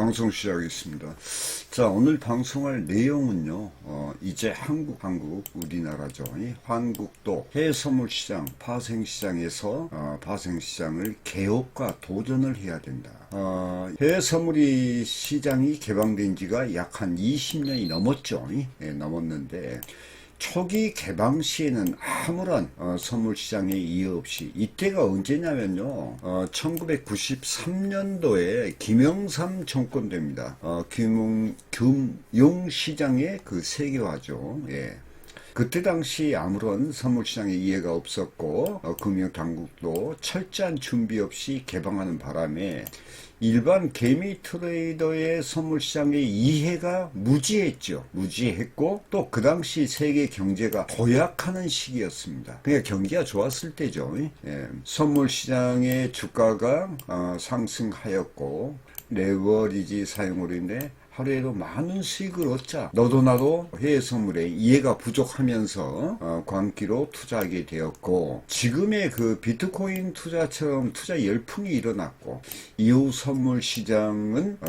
방송 시작하겠습니다. 자, 오늘 방송할 내용은요, 이제 한국, 우리나라죠. 한국도 해외 선물 시장, 파생 시장에서, 파생 시장을 개혁과 도전을 해야 된다. 해외 선물이 시장이 개방된 지가 약 한 20년이 넘었죠. 넘었는데, 초기 개방 시에는 아무런 선물 시장에 이해 없이, 이때가 언제냐면요, 1993년도에 김영삼 정권입니다. 금융시장의 그 세계화죠. 예. 그때 당시 아무런 선물시장에 이해가 없었고 금융당국도 철저한 준비 없이 개방하는 바람에 일반 개미 트레이더의 선물시장의 이해가 무지했고 또 그 당시 세계 경제가 도약하는 시기였습니다. 그러니까 경기가 좋았을 때죠. 예. 선물시장의 주가가 상승하였고 레버리지 사용으로 인해 하루에도 많은 수익을 얻자. 너도 나도 해외 선물에 이해가 부족하면서 광기로 투자하게 되었고, 지금의 그 비트코인 투자처럼 투자 열풍이 일어났고, 이후 선물 시장은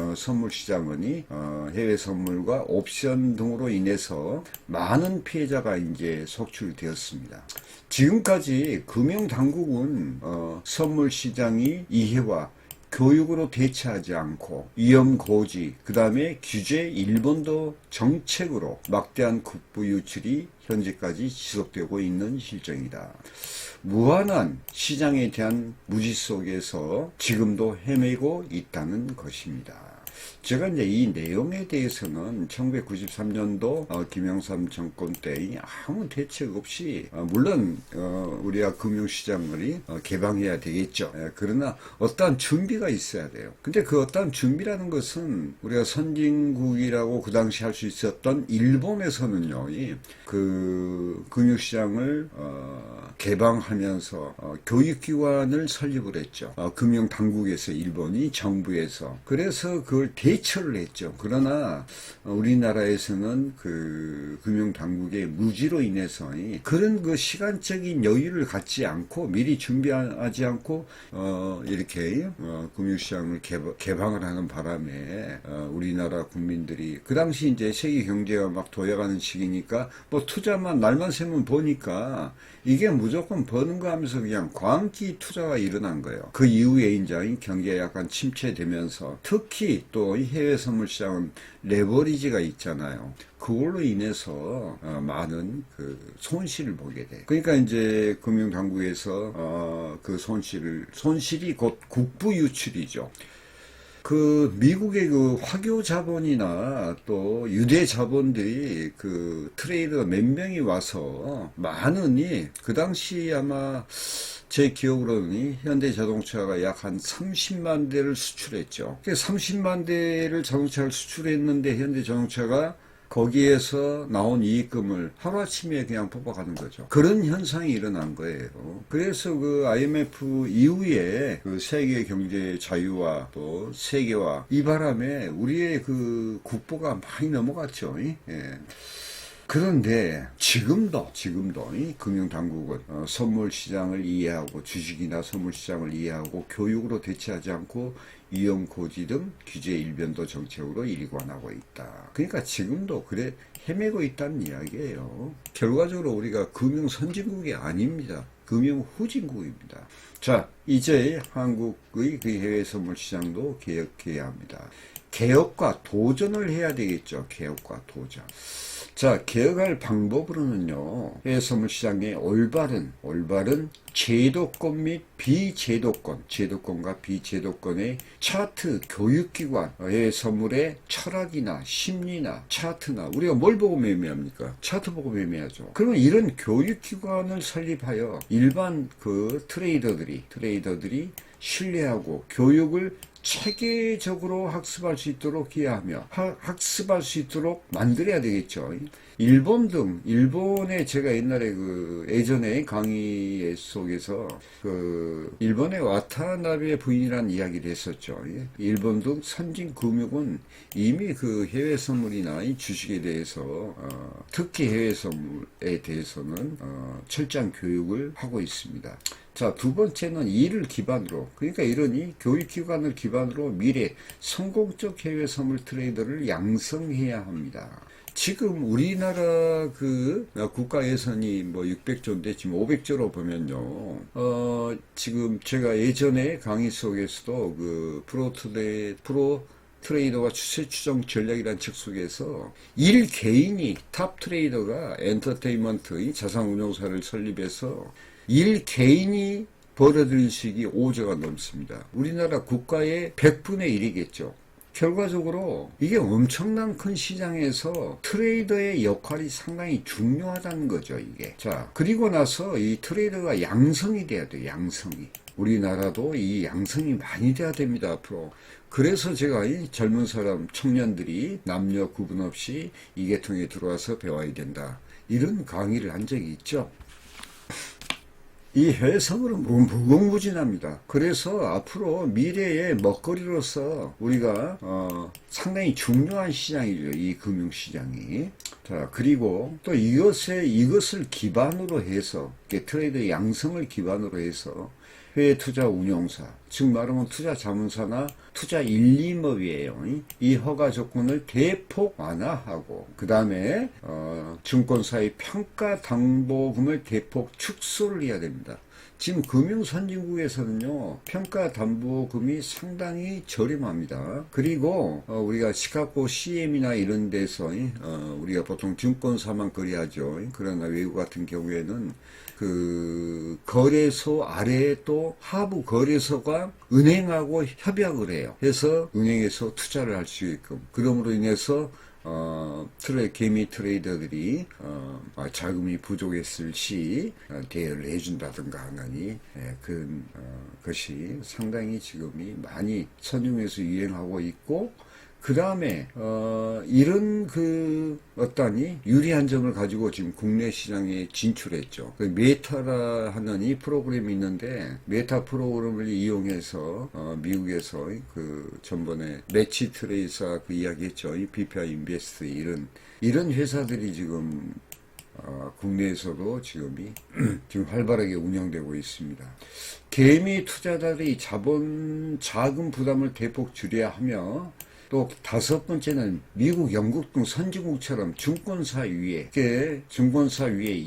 해외 선물과 옵션 등으로 인해서 많은 피해자가 이제 속출되었습니다. 지금까지 금융당국은 선물 시장이 이해와 교육으로 대처하지 않고 위험 고지, 그 다음에 규제 일본도 정책으로 막대한 국부 유출이 현재까지 지속되고 있는 실정이다. 무한한 시장에 대한 무지 속에서 지금도 헤매고 있다는 것입니다. 제가 이제 이 내용에 대해서는 1993년도 김영삼 정권 때 아무 대책 없이 물론 우리가 금융시장을 개방해야 되겠죠. 그러나 어떠한 준비가 있어야 돼요. 근데 그 어떠한 준비라는 것은 우리가 선진국이라고 그 당시 할 수 있었던 일본에서는요, 그 금융시장을 개방하면서 교육기관을 설립을 했죠. 금융당국에서, 일본이 정부에서. 그래서 그걸 대처를 했죠. 그러나 우리나라에서는 그 금융당국의 무지로 인해서 그런 그 시간적인 여유를 갖지 않고 미리 준비하지 않고 이렇게 금융시장을 개방을 하는 바람에 우리나라 국민들이 그 당시 이제 세계 경제가 막 도약하는 시기니까 뭐 투자만 날만 새면 보니까 이게 무조건 버는 거 하면서 그냥 광기 투자가 일어난 거예요. 그 이후에 이제 경기가 약간 침체되면서 특히 또 해외 선물 시장은 레버리지가 있잖아요. 그걸로 인해서 많은 그 손실을 보게 돼. 그러니까 이제 금융당국에서 그 손실이 곧 국부 유출이죠. 그 미국의 그 화교 자본이나 또 유대 자본들이 그 트레이더 몇 명이 와서 많으니 그 당시 아마 제 기억으로는 현대자동차가 약 한 30만 대를 수출했죠. 30만 대를 자동차를 수출했는데 현대자동차가 거기에서 나온 이익금을 하루아침에 그냥 뽑아가는 거죠. 그런 현상이 일어난 거예요. 그래서 그 IMF 이후에 그 세계 경제 자유화 또 세계화 이 바람에 우리의 그 국보가 많이 넘어갔죠. 예. 그런데 지금도 이 금융당국은 선물 시장을 이해하고 주식이나 선물 시장을 이해하고 교육으로 대처하지 않고 위험 고지 등 규제 일변도 정책으로 일관하고 있다. 그러니까 지금도 그래 헤매고 있다는 이야기예요. 결과적으로 우리가 금융 선진국이 아닙니다. 금융 후진국입니다. 자, 이제 한국의 그 해외 선물 시장도 개혁해야 합니다. 개혁과 도전을 해야 되겠죠. 개혁과 도전. 자, 개혁할 방법으로는요, 해외 선물 시장의 올바른 제도권 및 비제도권, 제도권과 비제도권의 차트, 교육기관, 해외 선물의 철학이나 심리나 차트나, 우리가 뭘 보고 매매합니까? 차트 보고 매매하죠. 그러면 이런 교육기관을 설립하여 일반 그 트레이더들이 신뢰하고 교육을 체계적으로 학습할 수 있도록 기여하며 학습할 수 있도록 만들어야 되겠죠. 일본에 제가 옛날에 예전에 강의 속에서 일본의 와타나베 부인이라는 이야기를 했었죠. 일본 등 선진 금융은 이미 그 해외 선물이나 이 주식에 대해서 특히 해외 선물에 대해서는 철저한 교육을 하고 있습니다. 자, 두 번째는 이를 기반으로, 그러니까 이러니 교육기관을 기반으로 미래 성공적 해외 선물 트레이더를 양성해야 합니다. 지금 우리나라 그 국가 예산이 뭐 600조인데 지금 500조로 보면요. 지금 제가 예전에 강의 속에서도 그 프로 트레이더와 추세 추정 전략이라는 책 속에서 일 개인이 탑 트레이더가 엔터테인먼트 자산 운용사를 설립해서 일 개인이 벌어들일 수익이 5조가 넘습니다. 우리나라 국가의 100분의 1이겠죠. 결과적으로 이게 엄청난 큰 시장에서 트레이더의 역할이 상당히 중요하다는 거죠, 이게. 자, 그리고 나서 이 트레이더가 양성이 돼야 돼요, 양성이. 우리나라도 이 양성이 많이 돼야 됩니다, 앞으로. 그래서 제가 이 젊은 사람, 청년들이 남녀 구분 없이 이 계통에 들어와서 배워야 된다. 이런 강의를 한 적이 있죠. 이 해외 선물은 무궁무진합니다. 그래서 앞으로 미래의 먹거리로서 우리가 상당히 중요한 시장이죠. 이 금융시장이. 자, 그리고 또 이것을 기반으로 해서 트레이드 양성을 기반으로 해서 해외 투자 운용사, 즉 말하면 투자 자문사나 투자 1, 2업이에요. 이 허가 조건을 대폭 완화하고 그 다음에 증권사의 평가 담보금을 대폭 축소를 해야 됩니다. 지금 금융선진국에서는요, 평가 담보금이 상당히 저렴합니다. 그리고 우리가 시카고 CM이나 이런 데서 우리가 보통 증권사만 거래하죠. 그러나 외국 같은 경우에는 그 거래소 아래에 또 하부 거래소가 은행하고 협약을 해요. 해서 은행에서 투자를 할 수 있게끔. 그러므로 인해서 개미 트레이더들이 자금이 부족했을 시 대여를 해준다든가 하니 그런 것이 상당히 지금이 많이 선용해서 유행하고 있고, 그 다음에 이런 그 어떠니 유리한 점을 가지고 지금 국내 시장에 진출했죠. 그 메타라 하는 이 프로그램이 있는데, 메타 프로그램을 이용해서 미국에서 그 전번에 매치 트레이서 그 이야기했죠. 이 BPI 인베스트 이런 회사들이 지금 국내에서도 지금 활발하게 운영되고 있습니다. 개미 투자자들이 자금 부담을 대폭 줄여야 하며, 또 다섯 번째는 미국, 영국 등 선진국처럼 증권사 위에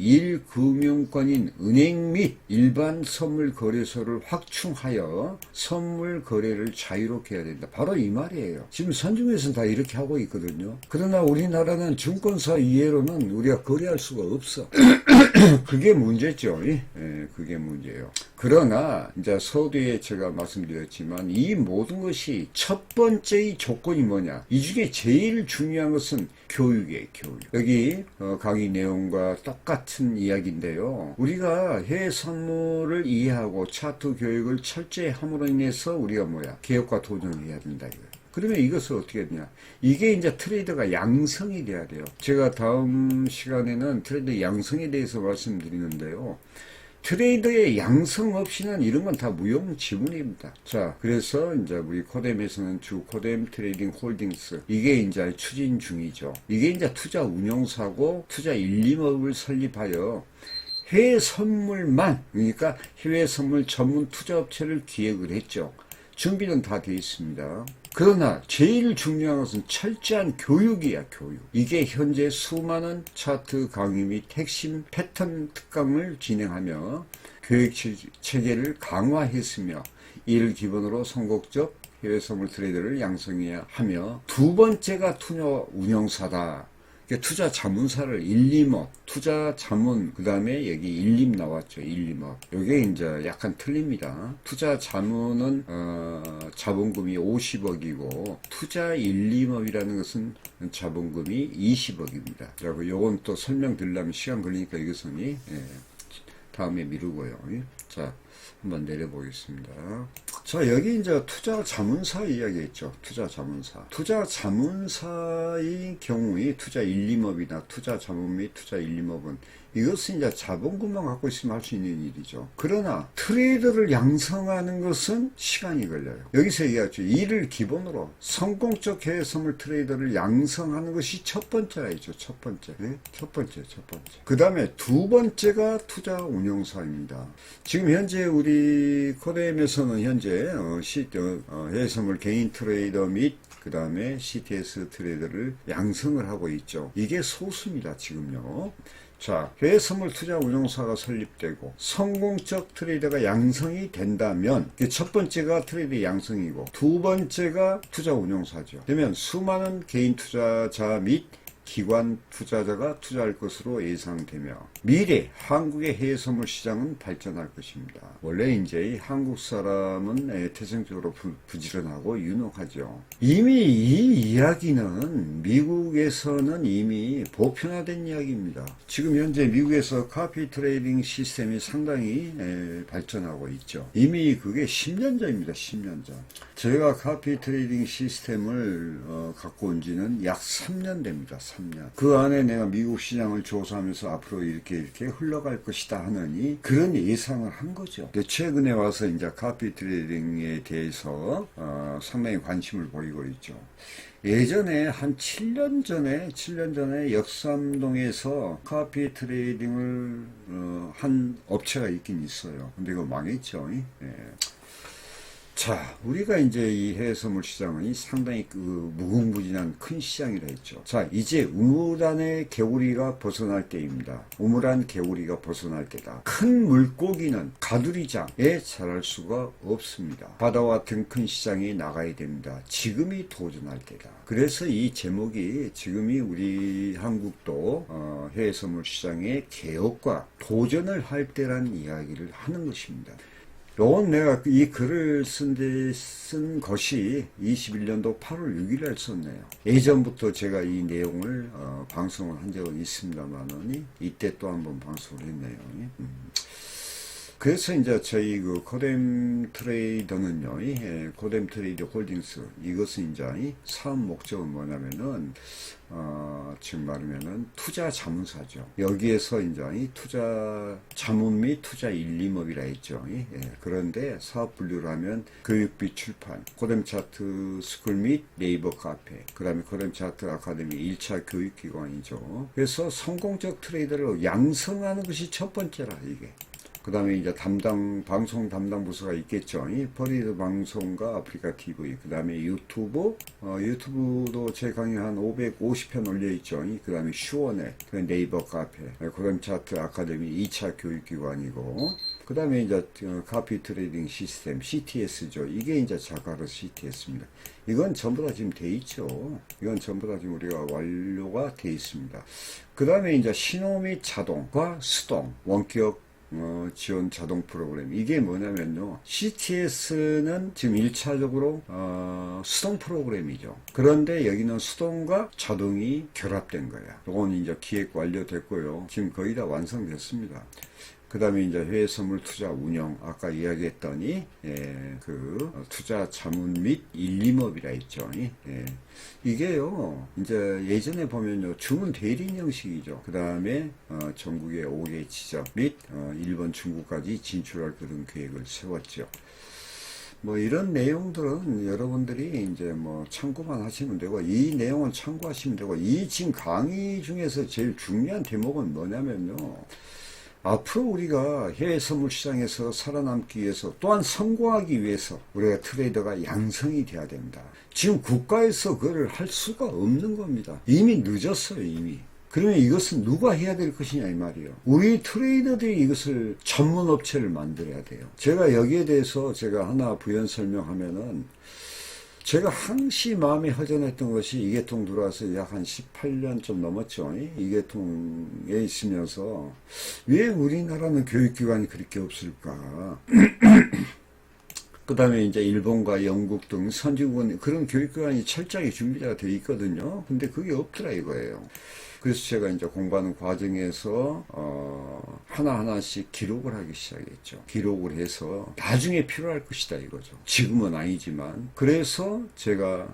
1금융권인 은행 및 일반 선물 거래소를 확충하여 선물 거래를 자유롭게 해야 된다. 바로 이 말이에요. 지금 선진국에서는 다 이렇게 하고 있거든요. 그러나 우리나라는 증권사 이외로는 우리가 거래할 수가 없어. 그게 문제죠. 그게 문제예요. 그러나 이제 서두에 제가 말씀드렸지만 이 모든 것이 첫 번째의 조건이 뭐냐? 이 중에 제일 중요한 것은 교육이에요, 교육. 여기 강의 내용과 똑같은 이야기인데요. 우리가 해외 선물을 이해하고 차트 교육을 철저히 함으로 인해서 우리가 개혁과 도전을 해야 된다 이거예요. 그러면 이것을 어떻게 했냐? 이게 이제 트레이더가 양성이 돼야 돼요. 제가 다음 시간에는 트레이더 양성에 대해서 말씀드리는데요. 트레이더의 양성 없이는 이런 건 다 무용지물입니다. 자, 그래서 이제 우리 코뎀에서는 코뎀 트레이딩 홀딩스, 이게 이제 추진 중이죠. 이게 이제 투자 운용사고 투자 1, 2업을 설립하여 해외 선물만, 그러니까 해외 선물 전문 투자업체를 기획을 했죠. 준비는 다 되어 있습니다. 그러나 제일 중요한 것은 철저한 교육이야, 교육. 이게 현재 수많은 차트 강의 및 핵심 패턴 특강을 진행하며 교육 체계를 강화했으며, 이를 기본으로 선곡적 해외 선물 트레이더를 양성해야 하며, 두 번째가 투자 운용사다. 투자 자문사를 1, 2업, 투자 자문, 그 다음에 여기 1, 2 나왔죠. 1, 2업. 요게 이제 약간 틀립니다. 투자 자문은, 자본금이 50억이고, 투자 1, 2업이라는 것은 자본금이 20억입니다. 그리고 요건 또 설명드리려면 시간 걸리니까 이것은, 다음에 미루고요. 자, 한번 내려보겠습니다. 자, 여기 이제 투자 자문사 이야기했죠. 투자 자문사. 투자 자문사의 경우에 투자 1, 2업이나 투자 자문 및 투자 1, 2업은 이것은 이제 자본금만 갖고 있으면 할 수 있는 일이죠. 그러나 트레이더를 양성하는 것은 시간이 걸려요. 여기서 얘기하죠. 이를 기본으로 성공적 해외 선물 트레이더를 양성하는 것이 첫 번째가 있죠. 첫 번째. 네? 첫 번째. 그 다음에 두 번째가 투자 운용사입니다. 지금 현재 우리 코뎀에서는 현재 해외 선물 개인 트레이더 및 그 다음에 CTS 트레이더를 양성을 하고 있죠. 이게 소수입니다. 지금요. 자, 해외 선물 투자 운용사가 설립되고 성공적 트레이더가 양성이 된다면 첫 번째가 트레이더 양성이고 두 번째가 투자 운용사죠. 그러면 수많은 개인 투자자 및 기관 투자자가 투자할 것으로 예상되며 미래 한국의 해외 선물 시장은 발전할 것입니다. 원래 이제 한국 사람은 태생적으로 부지런하고 유능하죠. 이미 이 이야기는 미국에서는 이미 보편화된 이야기입니다. 지금 현재 미국에서 카피 트레이딩 시스템이 상당히 발전하고 있죠. 이미 그게 10년 전입니다. 10년 전. 제가 카피 트레이딩 시스템을 갖고 온 지는 약 3년 됩니다. 3년. 그 안에 내가 미국 시장을 조사하면서 앞으로 이렇게 흘러갈 것이다 하느니 그런 예상을 한 거죠. 최근에 와서 이제 카피 트레이딩에 대해서 상당히 관심을 보이고 있죠. 예전에 한 7년 전에 역삼동에서 카피 트레이딩을 한 업체가 있긴 있어요. 근데 이거 망했죠. 예. 자, 우리가 이제 이 해외 선물 시장은 상당히 무궁무진한 큰 시장이라 했죠. 자, 이제 우물안의 개구리가 벗어날 때입니다. 우물안 개구리가 벗어날 때다. 큰 물고기는 가두리장에 자랄 수가 없습니다. 바다와 같은 큰 시장에 나가야 됩니다. 지금이 도전할 때다. 그래서 이 제목이 지금이 우리 한국도 해외 선물 시장의 개혁과 도전을 할 때란 이야기를 하는 것입니다. 요건 내가 이 글을 쓴 것이 21년도 8월 6일에 썼네요. 예전부터 제가 이 내용을 방송을 한 적은 있습니다만은 이때 또 한번 방송을 했네요. 그래서 이제 저희 코뎀 트레이더는요, 코뎀 트레이더 홀딩스, 이것은 이제 사업 목적은 뭐냐면은, 지금 말하면은 투자 자문사죠. 여기에서 이제 투자 자문 및 투자 일림업이라 했죠. 그런데 사업 분류를 하면 교육비 출판, 코뎀 차트 스쿨 및 네이버 카페, 그 다음에 코뎀 차트 아카데미 1차 교육기관이죠. 그래서 성공적 트레이더를 양성하는 것이 첫 번째라, 이게. 그 다음에 이제 방송 담당 부서가 있겠죠. 퍼리드 방송과 아프리카 TV, 그 다음에 유튜브도 제 강의 한 550편 올려있죠. 그 다음에 슈어넷, 네이버 카페, 코뎀 차트 아카데미 2차 교육기관이고, 그 다음에 이제 카피 트레이딩 시스템, CTS죠. 이게 이제 자카르 CTS입니다. 이건 전부 다 지금 돼 있죠. 이건 전부 다 지금 우리가 완료가 돼 있습니다. 그 다음에 이제 신호 및 자동과 수동, 원격 지원 자동 프로그램. 이게 뭐냐면요. CTS는 지금 1차적으로 수동 프로그램이죠. 그런데 여기는 수동과 자동이 결합된 거야. 이건 이제 기획 완료됐고요. 지금 거의 다 완성됐습니다. 그 다음에 이제 해외 선물 투자 운영, 아까 이야기했더니, 투자 자문 및 일림업이라 했죠. 이게요, 이제 예전에 보면요, 주문 대리인 형식이죠. 그 다음에, 전국의 5개 지점 및, 일본, 중국까지 진출할 그런 계획을 세웠죠. 뭐 이런 내용들은 여러분들이 이제 뭐 참고만 하시면 되고, 이 내용은 참고하시면 되고, 이 지금 강의 중에서 제일 중요한 대목은 뭐냐면요, 앞으로 우리가 해외 선물 시장에서 살아남기 위해서 또한 성공하기 위해서 우리가 트레이더가 양성이 돼야 됩니다. 지금 국가에서 그걸 할 수가 없는 겁니다. 이미 늦었어요, 이미. 그러면 이것은 누가 해야 될 것이냐 이 말이에요. 우리 트레이더들이 이것을 전문 업체를 만들어야 돼요. 제가 여기에 대해서 제가 하나 부연 설명하면은 제가 항시 마음이 허전했던 것이 이계통 들어와서 약 한 18년 좀 넘었죠. 이계통에 있으면서 왜 우리나라는 교육기관이 그렇게 없을까? 그 다음에 이제 일본과 영국 등 선진국은 그런 교육기관이 철저하게 준비가 되어 있거든요. 근데 그게 없더라 이거예요. 그래서 제가 이제 공부하는 과정에서 하나하나씩 기록을 하기 시작했죠. 기록을 해서 나중에 필요할 것이다 이거죠. 지금은 아니지만. 그래서 제가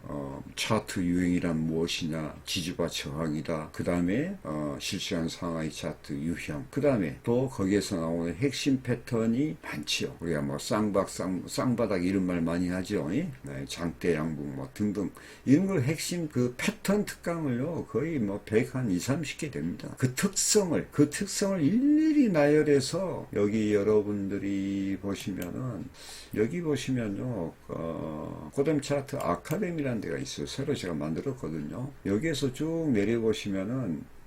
차트 유행이란 무엇이냐, 지지와 저항이다. 그 다음에 실시간 상하이 차트 유형. 그 다음에 또 거기에서 나오는 핵심 패턴이 많지요. 우리가 뭐 쌍바닥 이런 말 많이 하죠. 네, 장대 양봉 뭐 등등 이런 걸 핵심 그 패턴 특강을요 거의 뭐 120, 30개 됩니다. 그 특성을 일일이 나열해서 여기 여러분들이 보시면은 여기 보시면요 고뎀 차트 아카데미라는 데가 있어요. 새로 제가 만들었거든요. 여기에서 쭉 내려보시면은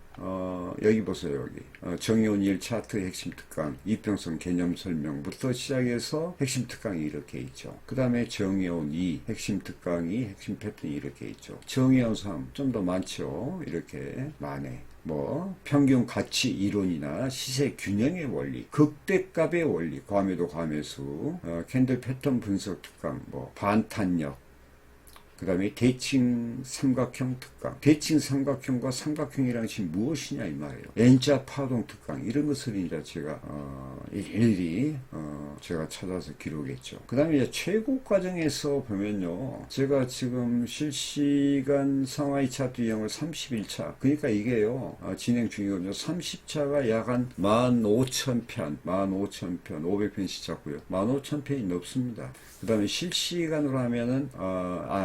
여기 보세요. 여기 정의원 1 차트 핵심 특강, 이평선 개념 설명부터 시작해서 핵심 특강이 이렇게 있죠. 그 다음에 정의원 2 핵심 특강이 핵심 패턴이 이렇게 있죠. 정의원 3 좀 더 많죠. 이렇게 많네. 뭐 평균 가치 이론이나 시세 균형의 원리, 극대값의 원리, 과매도 과매수, 캔들 패턴 분석 특강, 뭐 반탄력, 그 다음에 대칭 삼각형 특강. 대칭 삼각형과 삼각형이란 것이 무엇이냐 이 말이에요. N자 파동 특강. 이런 것을 이제 제가 일일이 제가 찾아서 기록했죠. 그 다음에 이제 최고 과정에서 보면요. 제가 지금 실시간 상하이 차트 유형을 31차. 그러니까 이게요. 진행 중이거든요. 30차가 약 한 15,000편, 500편씩 잡고요. 15,000편이 넘습니다. 그 다음에 실시간으로 하면은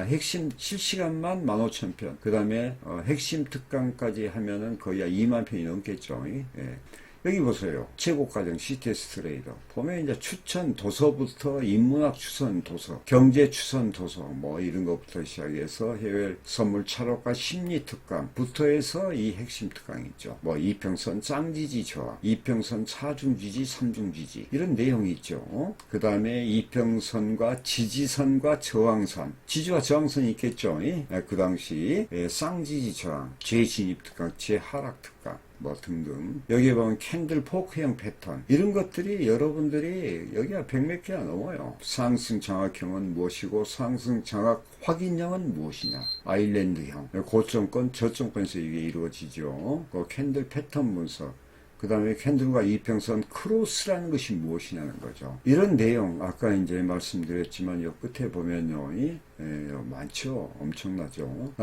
핵심 실시간만 15,000편. 그 다음에 핵심 특강까지 하면은 거의 2만 편이 넘겠죠. 예. 여기 보세요. 최고과정 CTS 트레이더. 보면 이제 추천 도서부터 인문학 추천 도서, 경제 추천 도서, 뭐 이런 것부터 시작해서 해외 선물 차로과 심리 특강부터 해서 이 핵심 특강 있죠. 뭐 이평선 짱지지 저항, 이평선 차중지지, 삼중지지 이런 내용이 있죠. 그 다음에 이평선과 지지선과 저항선, 지지와 저항선이 있겠죠. 그 당시 쌍지지 저항, 재진입 특강, 재하락 특강. 뭐 등등. 여기에 보면 캔들 포크형 패턴 이런 것들이 여러분들이 여기가 100몇 개가 넘어요. 상승 장악형은 무엇이고 상승 장악 확인형은 무엇이냐. 아일랜드형 고점권 저점권에서 이게 이루어지죠. 그 캔들 패턴 분석, 그 다음에 캔들과 이평선 크로스라는 것이 무엇이냐는 거죠. 이런 내용 아까 이제 말씀드렸지만 요 끝에 보면요 많죠. 엄청나죠.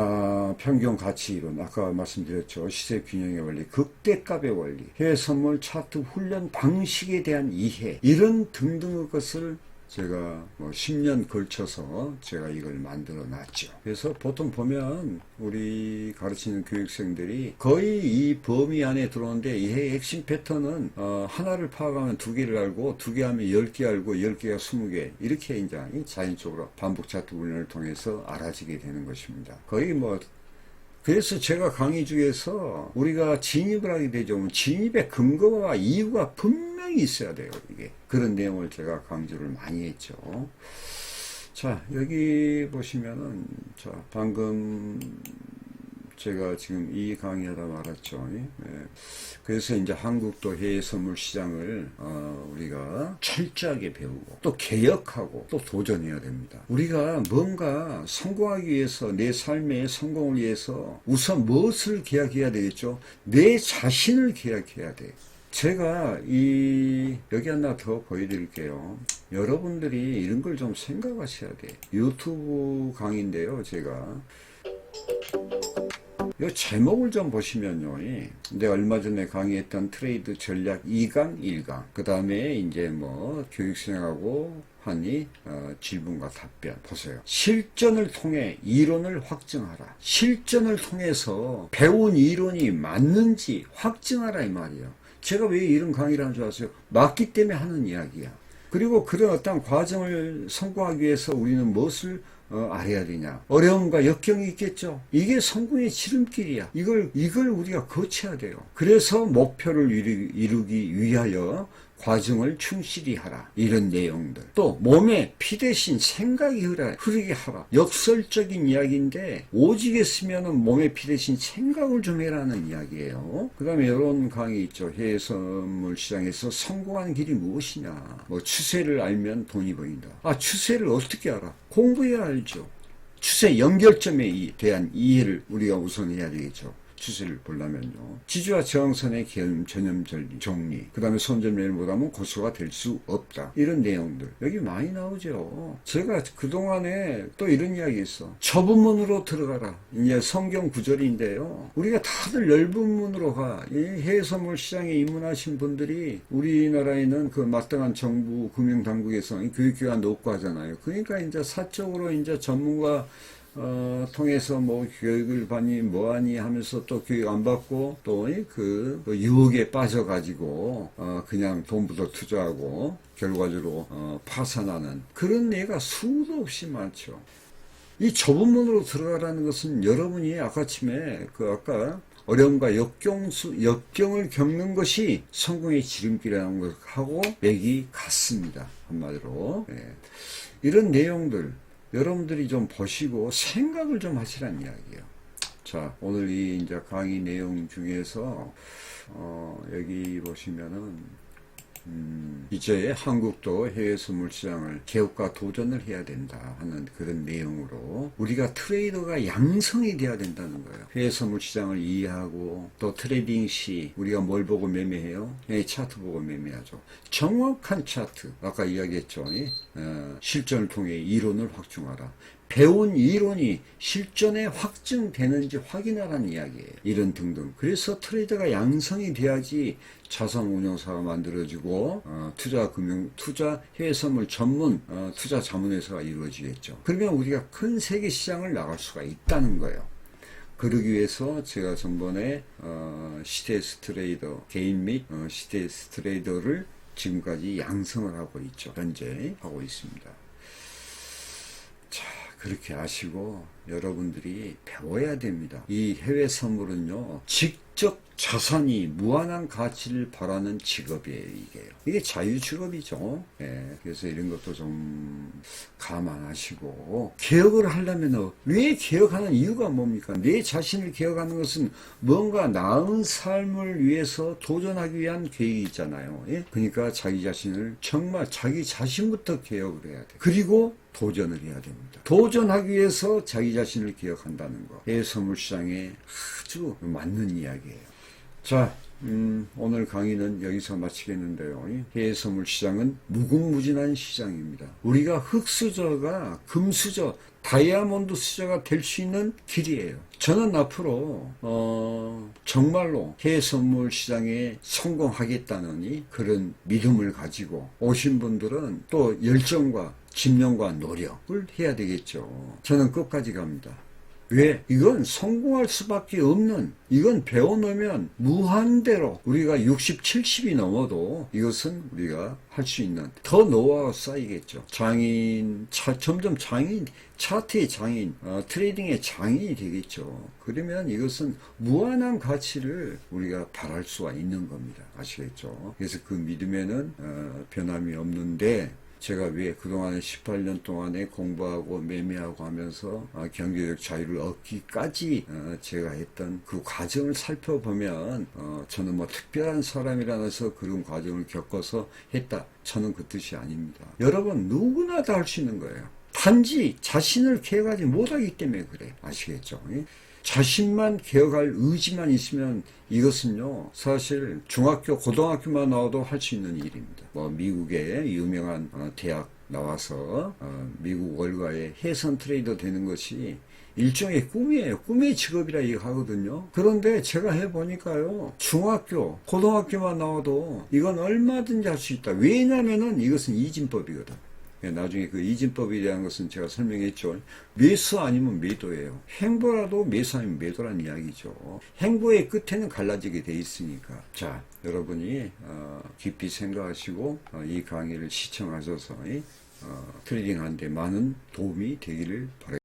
평균 가치 이론 아까 말씀드렸죠. 시세 균형의 원리, 극대값의 원리, 해외 선물 차트 훈련 방식에 대한 이해 이런 등등의 것을 제가 뭐 10년 걸쳐서 제가 이걸 만들어 놨죠. 그래서 보통 보면 우리 가르치는 교육생들이 거의 이 범위 안에 들어오는데 이 핵심 패턴은 하나를 파악하면 2개를 알고 2개 하면 10개 알고 10개가 20개 이렇게 이제 자연적으로 반복 차트 훈련을 통해서 알아지게 되는 것입니다. 거의 뭐 그래서 제가 강의 중에서 우리가 진입을 하게 되죠. 진입의 근거와 이유가 분명히 있어야 돼요. 이게 그런 내용을 제가 강조를 많이 했죠. 자, 여기 보시면은 자 방금 제가 지금 이 강의하다 말았죠. 그래서 이제 한국도 해외 선물 시장을 우리가 철저하게 배우고 또 개혁하고 또 도전해야 됩니다. 우리가 뭔가 성공하기 위해서 내 삶의 성공을 위해서 우선 무엇을 계약해야 되겠죠? 내 자신을 계약해야 돼. 제가 여기 하나 더 보여드릴게요. 여러분들이 이런 걸 좀 생각하셔야 돼. 유튜브 강의인데요. 제가 이 제목을 좀 보시면요. 내가 얼마 전에 강의했던 트레이드 전략 2강, 1강. 그 다음에 이제 뭐 교육생하고 하니 질문과 답변 보세요. 실전을 통해 이론을 확증하라. 실전을 통해서 배운 이론이 맞는지 확증하라 이 말이에요. 제가 왜 이런 강의를 하는 줄 아세요? 맞기 때문에 하는 이야기야. 그리고 그런 어떤 과정을 성공하기 위해서 우리는 무엇을 알아야 되냐. 어려움과 역경이 있겠죠. 이게 성공의 지름길이야. 이걸 우리가 거쳐야 돼요. 그래서 목표를 이루기 위하여 과정을 충실히 하라. 이런 내용들. 또 몸에 피 대신 생각이 흐르게 하라. 역설적인 이야기인데 오직에 쓰면은 몸에 피 대신 생각을 좀 해라는 이야기예요. 그 다음에 이런 강의 있죠. 해외 선물 시장에서 성공하는 길이 무엇이냐. 뭐 추세를 알면 돈이 보인다. 추세를 어떻게 알아? 공부해야 알죠. 추세 연결점에 대한 이해를 우리가 우선 해야 되겠죠. 추세를 보려면요. 지지와 저항선의 전염 정리, 그 다음에 손절매를 못하면 고소가 될 수 없다. 이런 내용들 여기 많이 나오죠. 제가 그동안에 또 이런 이야기 있어. 좁은 문으로 들어가라. 이제 성경 구절인데요. 우리가 다들 넓은 문으로 가. 이 해외선물 시장에 입문하신 분들이 우리나라에는 그 마땅한 정부 금융당국에서 교육기관 높고 하잖아요. 그러니까 이제 사적으로 이제 전문가 통해서 뭐 교육을 받니 뭐하니 하면서 또 교육 안 받고 또 그 유혹에 빠져가지고 그냥 돈부터 투자하고 결과적으로 파산하는 그런 예가 수도 없이 많죠. 이 좁은 문으로 들어가라는 것은 여러분이 아까침에 아까 어려움과 역경을 겪는 것이 성공의 지름길이라는 것하고 맥이 같습니다. 한마디로. 예. 이런 내용들 여러분들이 좀 보시고 생각을 좀 하시라는 이야기예요. 자, 오늘 이 이제 강의 내용 중에서 여기 보시면은 이제 한국도 해외 선물 시장을 개혁과 도전을 해야 된다 하는 그런 내용으로 우리가 트레이더가 양성이 돼야 된다는 거예요. 해외 선물 시장을 이해하고 또 트레이딩 시 우리가 뭘 보고 매매해요? 차트 보고 매매하죠. 정확한 차트, 아까 이야기했죠. 실전을 통해 이론을 확충하라. 배운 이론이 실전에 확증되는지 확인하라는 이야기예요. 이런 등등. 그래서 트레이더가 양성이 돼야지 자산운용사가 만들어지고 투자 해외선물 전문 투자 자문회사가 이루어지겠죠. 그러면 우리가 큰 세계 시장을 나갈 수가 있다는 거예요. 그러기 위해서 제가 전번에 시테스 트레이더 개인 및 시테스 트레이더를 지금까지 양성을 하고 있죠. 현재 하고 있습니다. 자, 그렇게 아시고 여러분들이 배워야 됩니다. 이 해외 선물은요, 직접 자산이 무한한 가치를 바라는 직업이에요. 이게 자유 직업이죠. 예, 그래서 이런 것도 좀 감안하시고 개혁을 하려면 왜 개혁하는 이유가 뭡니까? 내 자신을 개혁하는 것은 뭔가 나은 삶을 위해서 도전하기 위한 계획이 있잖아요. 예? 그러니까 자기 자신을 정말 자기 자신부터 개혁을 해야 돼요. 그리고 도전을 해야 됩니다. 도전하기 위해서 자기 자신을 기억한다는 거. 해외 선물 시장에 아주 맞는 이야기예요. 자, 오늘 강의는 여기서 마치겠는데요. 해외 선물 시장은 무궁무진한 시장입니다. 우리가 흑수저가 금수저, 다이아몬드 수저가 될 수 있는 길이에요. 저는 앞으로 정말로 해외 선물 시장에 성공하겠다는 그런 믿음을 가지고 오신 분들은 또 열정과 집념과 노력을 해야 되겠죠. 저는 끝까지 갑니다. 왜? 이건 성공할 수밖에 없는, 이건 배워놓으면 무한대로 우리가 60, 70이 넘어도 이것은 우리가 할 수 있는 더 노하우가 쌓이겠죠. 점점 차트의 장인, 트레이딩의 장인이 되겠죠. 그러면 이것은 무한한 가치를 우리가 바랄 수가 있는 겁니다. 아시겠죠? 그래서 그 믿음에는 변함이 없는데 제가 왜 그동안에 18년 동안에 공부하고 매매하고 하면서 경제적 자유를 얻기까지 제가 했던 그 과정을 살펴보면 저는 뭐 특별한 사람이라서 그런 과정을 겪어서 했다. 저는 그 뜻이 아닙니다. 여러분 누구나 다 할 수 있는 거예요. 단지 자신을 개혁하지 못하기 때문에 그래. 아시겠죠? 자신만 개혁할 의지만 있으면 이것은요, 사실 중학교, 고등학교만 나와도 할 수 있는 일입니다. 뭐 미국의 유명한 대학 나와서 미국 월가의 해선 트레이더 되는 것이 일종의 꿈이에요. 꿈의 직업이라 얘기하거든요. 그런데 제가 해보니까요, 중학교, 고등학교만 나와도 이건 얼마든지 할 수 있다. 왜냐면은 이것은 이진법이거든. 나중에 그 이진법에 대한 것은 제가 설명했죠. 매수 아니면 매도예요. 행보라도 매수 아니면 매도라는 이야기죠. 행보의 끝에는 갈라지게 돼 있으니까. 자, 여러분이 깊이 생각하시고 이 강의를 시청하셔서 트레이딩하는 데 많은 도움이 되기를 바랍니다.